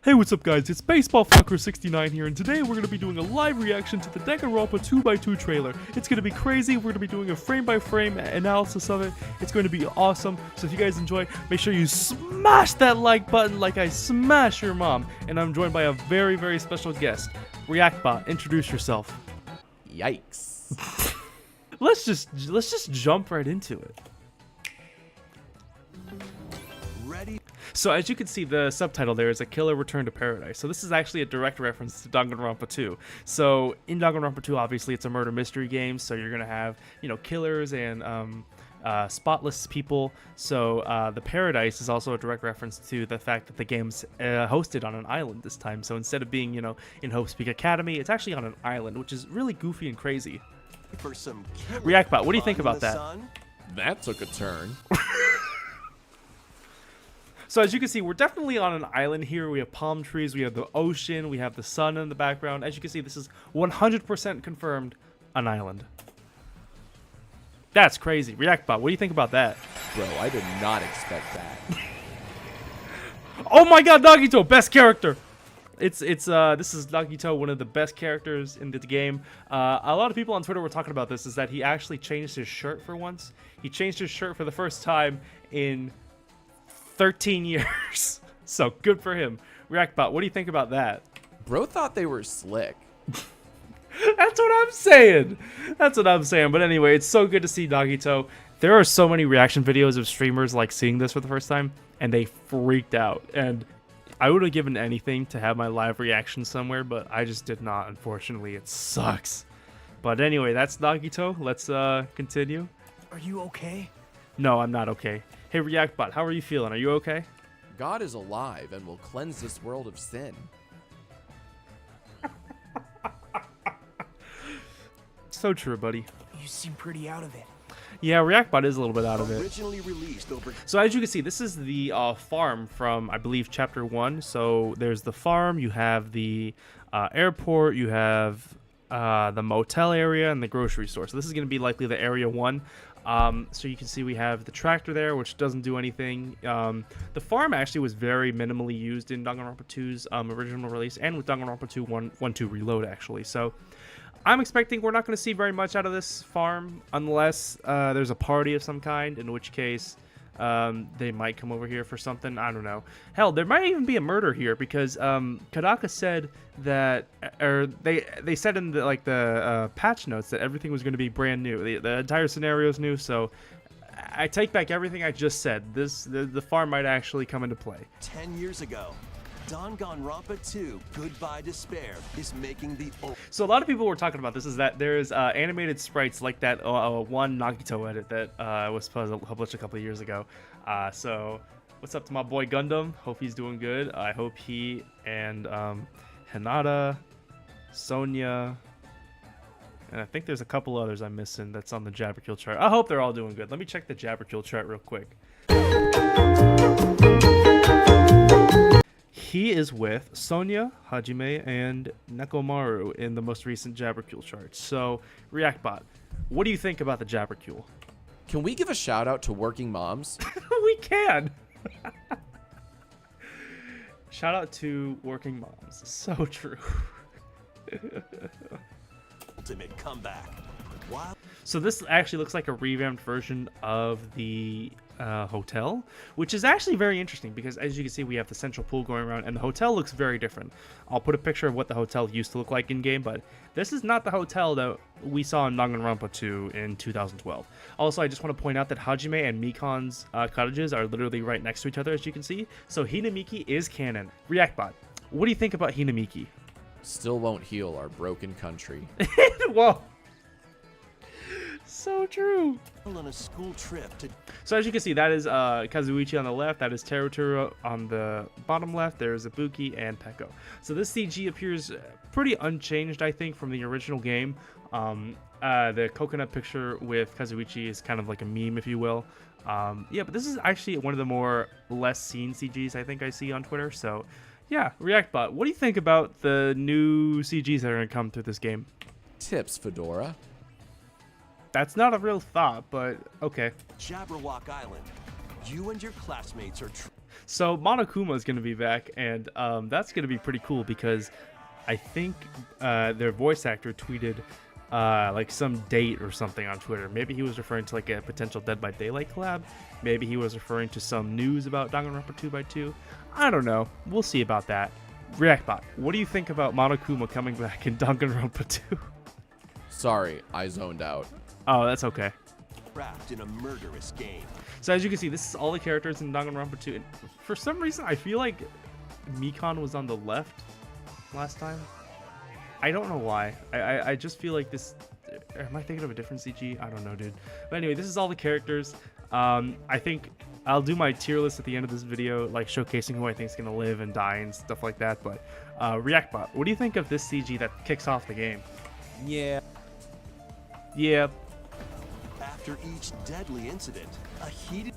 Hey, what's up guys, it's BaseballFucker69 here, and today we're going to be doing a live reaction to the Danganronpa 2x2 trailer. It's going to be crazy, we're going to be doing a frame-by-frame analysis of it. It's going to be awesome, so if you guys enjoy, make sure you smash that like button like I smash your mom. And I'm joined by a very, very special guest. ReactBot, introduce yourself. Yikes. Let's just jump right into it. So as you can see, the subtitle there is A Killer Return to Paradise. So this is actually a direct reference to Danganronpa 2. So in Danganronpa 2, obviously it's a murder mystery game, so you're going to have, you know, killers and spotless people. So the Paradise is also a direct reference to the fact that the game's hosted on an island this time. So instead of being, you know, in Hope's Peak Academy, it's actually on an island, which is really goofy and crazy. For some ReactBot, what do you think about that? That took a turn. So as you can see, we're definitely on an island here. We have palm trees, we have the ocean, we have the sun in the background. As you can see, this is 100% confirmed an island. That's crazy. ReactBot, what do you think about that? Bro, I did not expect that. Oh my god, Nagito, best character! This is Nagito, one of the best characters in the game. A lot of people on Twitter were talking about this, is that he actually changed his shirt for once. He changed his shirt for the first time in 13 years. So good for him. ReactBot, what do you think about that? Bro thought they were slick. That's what I'm saying. That's what I'm saying. But anyway, it's so good to see Nagito. There are so many reaction videos of streamers like seeing this for the first time, and they freaked out. And I would have given anything to have my live reaction somewhere, but I just did not. Unfortunately, it sucks. But anyway, that's Nagito. Let's continue. Are you okay? No, I'm not okay. Hey, ReactBot, how are you feeling? Are you okay? God is alive and will cleanse this world of sin. So true, buddy. You seem pretty out of it. Yeah, ReactBot is a little bit out of it. Originally released over. So as you can see, this is the farm from, I believe, Chapter 1. So there's the farm, you have the airport, you have the motel area, and the grocery store. So this is going to be likely the Area 1. So you can see we have the tractor there, which doesn't do anything. The farm actually was very minimally used in Danganronpa 2's original release, and with Danganronpa 2 1.2 Reload, actually. So I'm expecting we're not going to see very much out of this farm unless there's a party of some kind, in which case they might come over here for something. I don't know. Hell, there might even be a murder here, because Kadaka said that, or they said in the patch notes that everything was going to be brand new. The entire scenario is new, so I take back everything I just said. The farm might actually come into play. 10 years ago, Danganronpa 2, Goodbye Despair, is making the... So a lot of people were talking about this, is that there's animated sprites like that one Nagito edit that was published a couple of years ago. So what's up to my boy Gundam? Hope he's doing good. I hope he and Hinata, Sonia, and I think there's a couple others I'm missing that's on the Jabberkill chart. I hope they're all doing good. Let me check the Jabberkill chart real quick. He is with Sonia, Hajime, and Nekomaru in the most recent Jabberkill chart. So, ReactBot, what do you think about the Jabberkill? Can we give a shout out to working moms? We can! Shout out to working moms. So true. Ultimate comeback. Wow. So this actually looks like a revamped version of the hotel, which is actually very interesting, because as you can see, we have the central pool going around, and the hotel looks very different. I'll put a picture of what the hotel used to look like in game, but this is not the hotel that we saw in Danganronpa 2 in 2012. Also, I just want to point out that Hajime and Mikan's cottages are literally right next to each other, as you can see. So Hinamiki is canon. ReactBot, what do you think about Hinamiki? Still won't heal our broken country. Whoa. So true. On a school trip to... So as you can see, that is Kazuichi on the left, that is Terutoru on the bottom left, there's Ibuki and Peko. So this CG appears pretty unchanged, I think, from the original game. The coconut picture with Kazuichi is kind of like a meme, if you will. Yeah, but this is actually one of the more less seen CGs I think I see on Twitter. So yeah, ReactBot, what do you think about the new CGs that are going to come through this game? Tips, Fedora. That's not a real thought, but okay. Jabberwock Island. You and your classmates are... So Monokuma is going to be back, and that's going to be pretty cool because I think their voice actor tweeted like some date or something on Twitter. Maybe he was referring to like a potential Dead by Daylight collab. Maybe he was referring to some news about Danganronpa 2x2. I don't know. We'll see about that. Reactbot, what do you think about Monokuma coming back in Danganronpa 2? Sorry, I zoned out. Oh, that's okay. Trapped in a murderous game. So as you can see, this is all the characters in Danganronpa 2. And for some reason, I feel like MIKAN was on the left last time. I don't know why. I just feel like this... Am I thinking of a different CG? I don't know, dude. But anyway, this is all the characters. I think I'll do my tier list at the end of this video, like showcasing who I think is going to live and die and stuff like that. But Reactbot, what do you think of this CG that kicks off the game? Yeah. Yeah. After each deadly incident, a heated...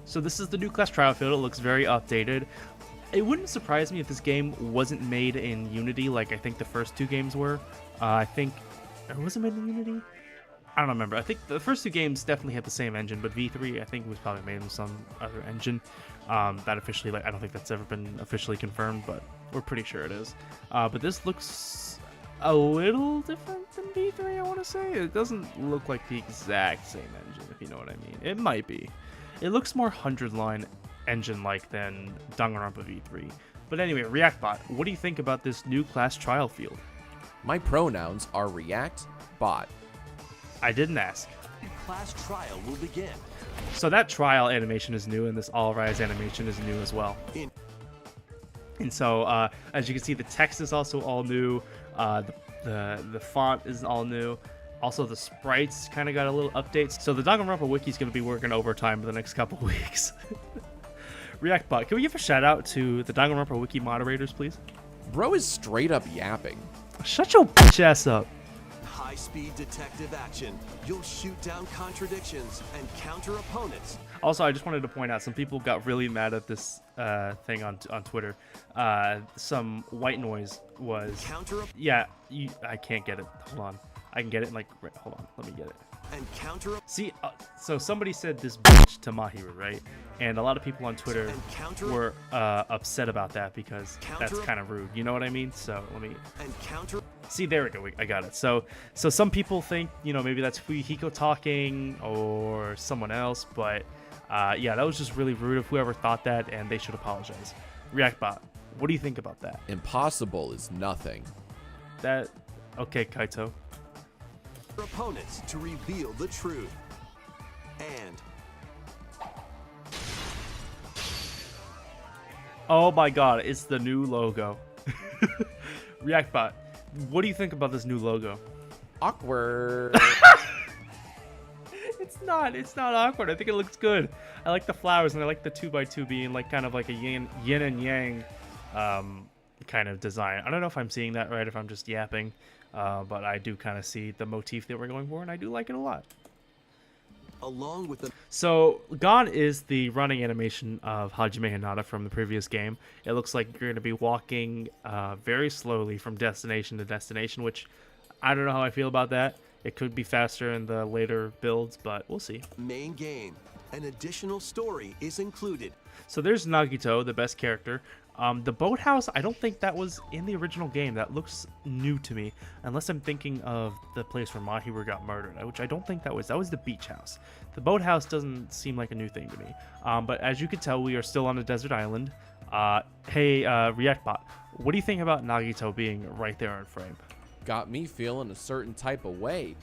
So this is the new class trial field. It looks very updated. It wouldn't surprise me if this game wasn't made in Unity like I think the first two games were. I think... Or was it made in Unity? I don't remember. I think the first two games definitely had the same engine, but V3 I think was probably made in some other engine. That officially, like, I don't think that's ever been officially confirmed, but we're pretty sure it is. But this looks a little different than V3, I want to say. It doesn't look like the exact same engine, if you know what I mean. It might be. It looks more 100-line engine-like than Danganronpa V3. But anyway, Reactbot, what do you think about this new class trial field? My pronouns are React Bot. I didn't ask. class trial will begin. So that trial animation is new, and this All Rise animation is new as well. And so, as you can see, the text is also all new. The font is all new. Also, the sprites kind of got a little updates. So the Danganronpa wiki is going to be working overtime for the next couple weeks. Reactbot, can we give a shout out to the Danganronpa wiki moderators, please? Bro is straight up yapping. Shut your bitch ass up. High-speed detective action. You'll shoot down contradictions and counter opponents. Also, I just wanted to point out, some people got really mad at this thing on Twitter. Some white noise was... Yeah, I can't get it. Hold on. I can get it in, like... Right, hold on. Let me get it. And counter... See, so somebody said this bitch to Mahiru, right? And a lot of people on Twitter were upset about that because that's kind of rude. You know what I mean? So let me... And counter... See, there we go. I got it. So some people think, you know, maybe that's Fuyuhiko talking or someone else. But yeah, that was just really rude of whoever thought that, and they should apologize. Reactbot, what do you think about that? Impossible is nothing. That... Okay, Kaito. Opponents to reveal the truth. And... Oh my god, it's the new logo. Reactbot, what do you think about this new logo? Awkward. It's not awkward. I think it looks good. I like the flowers, and I like the 2x2 being like kind of like a yin and yang kind of design. I don't know if I'm seeing that right, if I'm just yapping, but I do kind of see the motif that we're going for, and I do like it a lot. Along with the... So, gone is the running animation of Hajime Hinata from the previous game. It looks like you're going to be walking very slowly from destination to destination, which I don't know how I feel about that. It could be faster in the later builds, but we'll see. Main game. An additional story is included. So there's Nagito, the best character. The boathouse, I don't think that was in the original game. That looks new to me, unless I'm thinking of the place where Mahiru got murdered, which I don't think that was. That was the beach house. The boathouse doesn't seem like a new thing to me. But as you can tell, we are still on a desert island. Hey, Reactbot, what do you think about Nagito being right there in frame? Got me feeling a certain type of way.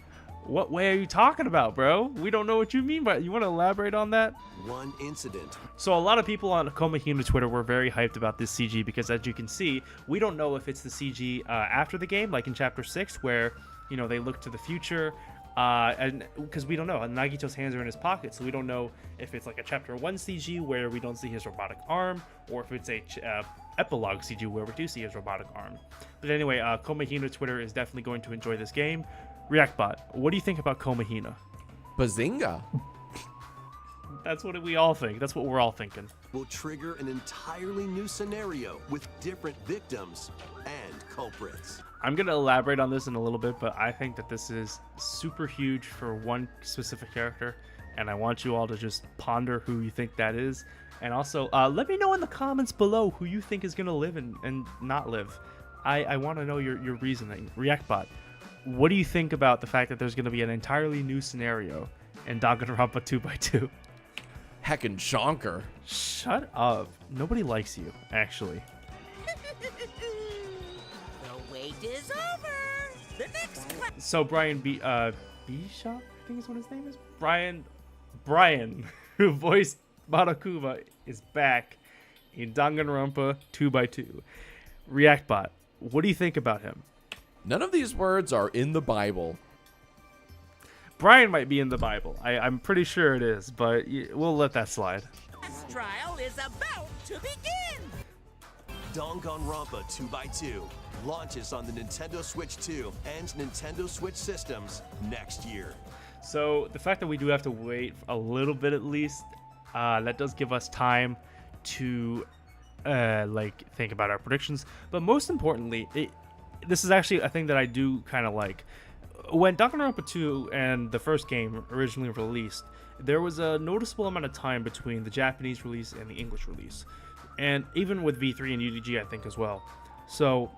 What way are you talking about, bro? We don't know what you mean, but you want to elaborate on that? One incident. So a lot of people on Komahina Twitter were very hyped about this CG because, as you can see, we don't know if it's the CG after the game, like in Chapter 6, where, you know, they look to the future, and because we don't know. Nagito's hands are in his pocket, so we don't know if it's like a Chapter 1 CG where we don't see his robotic arm, or if it's a epilogue CG where we do see his robotic arm. But anyway, Komahina Twitter is definitely going to enjoy this game. Reactbot, what do you think about Komahina? Bazinga. That's what we all think. That's what we're all thinking. Will trigger an entirely new scenario with different victims and culprits. I'm going to elaborate on this in a little bit, but I think that this is super huge for one specific character, and I want you all to just ponder who you think that is, And also, let me know in the comments below who you think is going to live and not live. I want to know your reasoning. ReactBot, what do you think about the fact that there's going to be an entirely new scenario in Danganronpa 2x2? Heckin' shonker. Shut up. Nobody likes you, actually. The wait is over. The next class. So Brian Bishop, I think is what his name is? Brian, who voiced Monokuma, is back in Danganronpa 2x2. ReactBot, what do you think about him? None of these words are in the Bible. Brian might be in the Bible. I'm pretty sure it is, but we'll let that slide. This trial is about to begin. Danganronpa 2x2 launches on the Nintendo Switch 2 and Nintendo Switch systems next year. So the fact that we do have to wait a little bit at least, that does give us time to think about our predictions. But most importantly, this is actually a thing that I do kind of like. When Danganronpa 2 and the first game originally released, there was a noticeable amount of time between the Japanese release and the English release. And even with V3 and UDG, I think, as well. So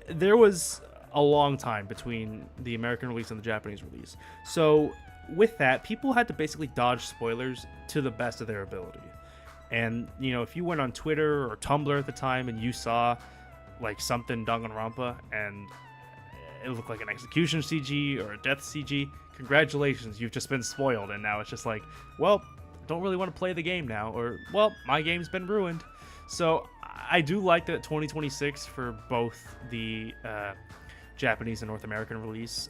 there was a long time between the American release and the Japanese release. So with that, people had to basically dodge spoilers to the best of their ability. And, you know, if you went on Twitter or Tumblr at the time and you saw, like, something Danganronpa and it looked like an execution CG or a death CG, congratulations, you've just been spoiled. And now it's just like, well, don't really want to play the game now, or, well, my game's been ruined. So I do like that 2026 for both the Japanese and North American release.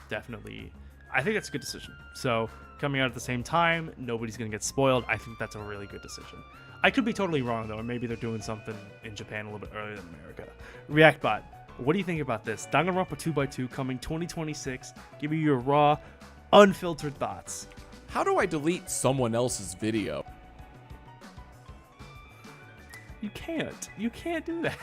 Definitely, I think that's a good decision. So coming out at the same time, nobody's gonna get spoiled. I think that's a really good decision. I could be totally wrong though, and maybe they're doing something in Japan a little bit earlier than America. ReactBot, what do you think about this? Danganronpa 2x2 coming 2026. Give me your raw, unfiltered thoughts. How do I delete someone else's video? You can't. You can't do that.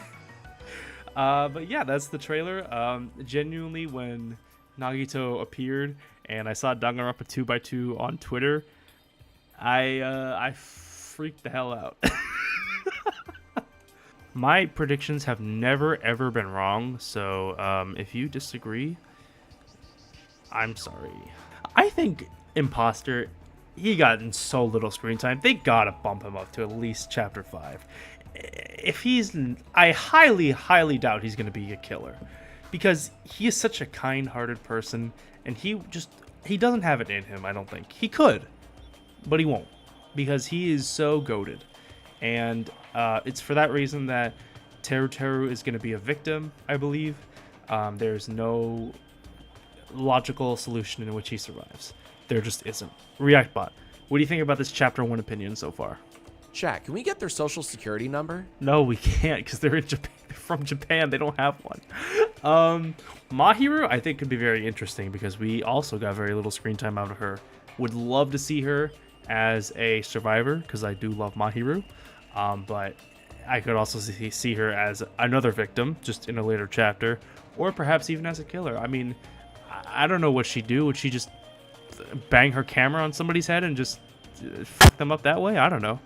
But yeah, that's the trailer. Genuinely, when Nagito appeared and I saw Danganronpa 2x2 on Twitter, I freaked the hell out. My predictions have never ever been wrong, so if you disagree, I'm sorry. I think Imposter, he got in so little screen time. They gotta bump him up to at least chapter 5. If he's, I highly doubt he's gonna be a killer, because he is such a kind-hearted person, and he doesn't have it in him. I don't think he could, but he won't, because he is so goated. And it's for that reason that Teru is going to be a victim, I believe. There's no logical solution in which he survives. There just isn't. ReactBot, what do you think about this chapter 1 opinion so far? Chat, can we get their social security number? No, we can't, because they're in Japan. They're from Japan. They don't have one. Mahiru, I think, could be very interesting, because we also got very little screen time out of her. Would love to see her as a survivor, because I do love Mahiru. But I could also see her as another victim, just in a later chapter, or perhaps even as a killer. I mean, I don't know what she'd do. Would she just bang her camera on somebody's head and just fuck them up that way? I don't know.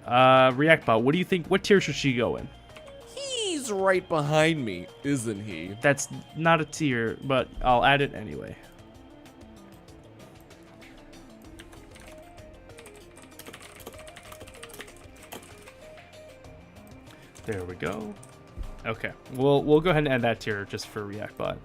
ReactBot, what do you think? What tier should she go in? He's right behind me, isn't he? That's not a tier, but I'll add it anyway. There we go. Okay, we'll go ahead and add that tier just for ReactBot.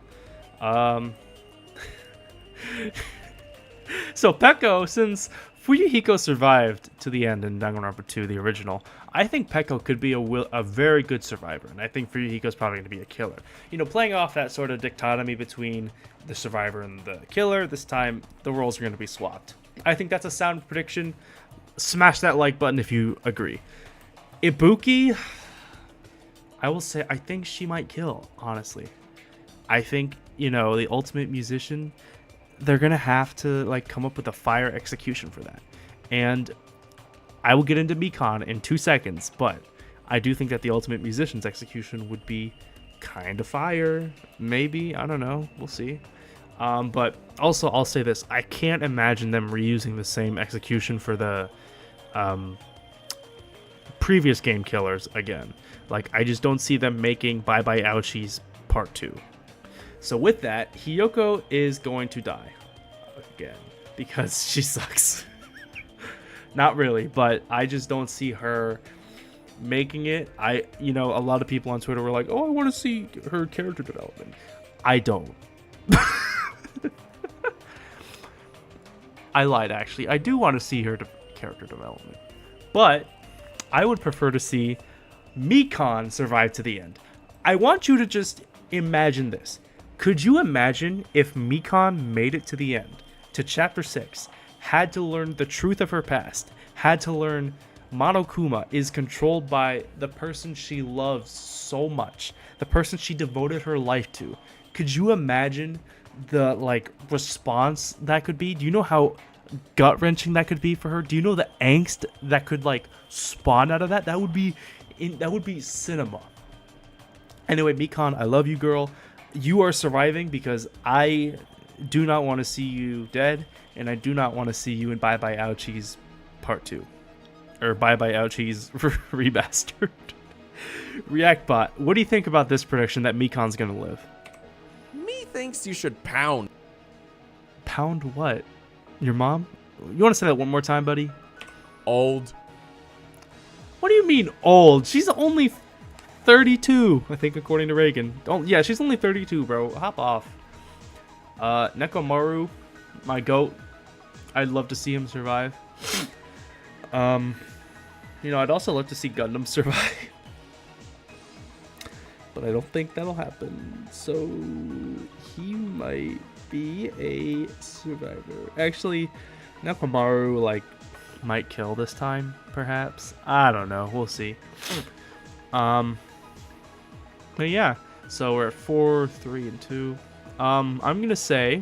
So Peko, since Fuyuhiko survived to the end in Danganronpa 2, the original, I think Peko could be a very good survivor, and I think Fuyuhiko's probably going to be a killer. You know, playing off that sort of dichotomy between the survivor and the killer, this time the roles are going to be swapped. I think that's a sound prediction. Smash that like button if you agree. Ibuki, I will say, I think she might kill, honestly. I think, you know, the ultimate musician, they're going to have to, like, come up with a fire execution for that. And I will get into MIKAN in 2 seconds, but I do think that the ultimate musician's execution would be kind of fire. Maybe, I don't know. We'll see. But also, I'll say this. I can't imagine them reusing the same execution for the previous game killers again. Like, I just don't see them making Bye Bye Ouchies Part 2. So with that, Hiyoko is going to die again because she sucks. Not really, but I just don't see her making it. A lot of people on Twitter were like, "Oh, I want to see her character development." I don't. I lied, actually. I do want to see her character development, but I would prefer to see MIKAN survive to the end. I want you to just imagine this. Could you imagine if MIKAN made it to the end, to Chapter 6, had to learn the truth of her past, had to learn Monokuma is controlled by the person she loves so much, the person she devoted her life to? Could you imagine the response that could be? Do you know how gut-wrenching that could be for her? Do you know the angst that could spawn out of that? That would be cinema. Anyway, MIKAN, I love you, girl. You are surviving because I do not want to see you dead, and I do not want to see you in Bye Bye Ouchies Part 2. Or Bye Bye Ouchies Remastered. ReactBot, what do you think about this prediction that MIKAN's gonna live? Me thinks you should pound. Pound what? Your mom? You want to say that one more time, buddy? Old. What do you mean old? She's only 32, I think, according to Reagan. Yeah, she's only 32, bro. Hop off. Nekomaru, my goat. I'd love to see him survive. I'd also love to see Gundam survive. But I don't think that'll happen. So he might be a survivor. Actually, Nekomaru might kill this time, perhaps. I don't know. We'll see. But yeah, so we're at 4, 3, and 2. I'm gonna say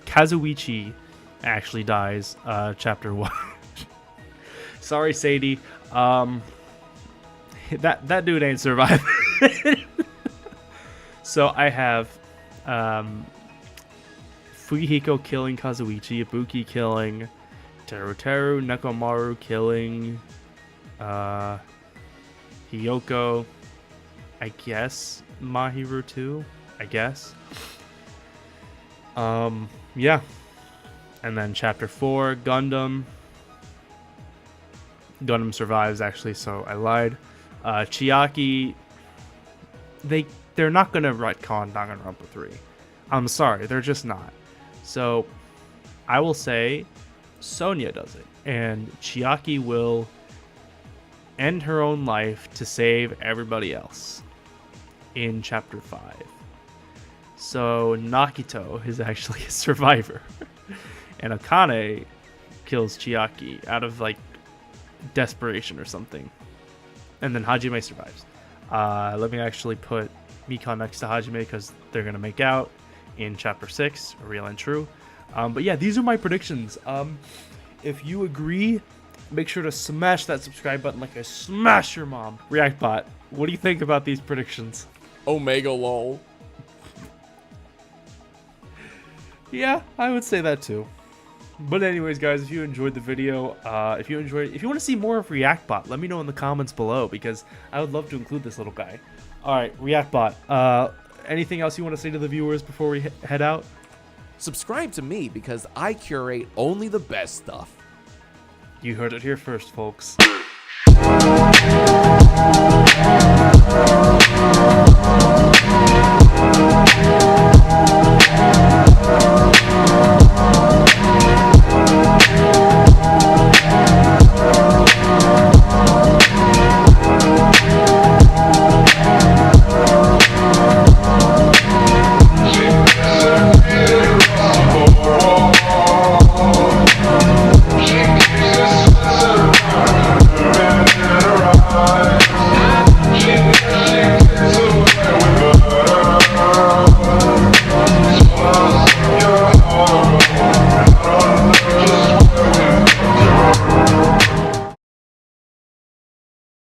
Kazuichi actually dies. Chapter 1. Sorry, Sadie. That dude ain't surviving. So I have Fuyuhiko killing Kazuichi, Ibuki killing Teruteru, Nekomaru killing Hiyoko, I guess Mahiru too, I guess. Yeah. And then Chapter 4, Gundam. Gundam survives, actually, so I lied. Chiaki, they're not gonna retcon Danganronpa 3. I'm sorry, they're just not. So I will say Sonya does it, and Chiaki will end her own life to save everybody else in Chapter 5. So Nakito is actually a survivor, and Akane kills Chiaki out of desperation or something, and then Hajime survives. Let me actually put MIKAN next to Hajime because they're gonna make out in Chapter 6, real and true. But yeah, these are my predictions. If you agree, make sure to smash that subscribe button like I smash your mom. ReactBot, what do you think about these predictions? Omega lol. Yeah, I would say that too. But anyways, guys, if you enjoyed the video, if you want to see more of ReactBot, let me know in the comments below because I would love to include this little guy. All right, ReactBot, anything else you want to say to the viewers before we head out? Subscribe to me because I curate only the best stuff. You heard it here first, folks.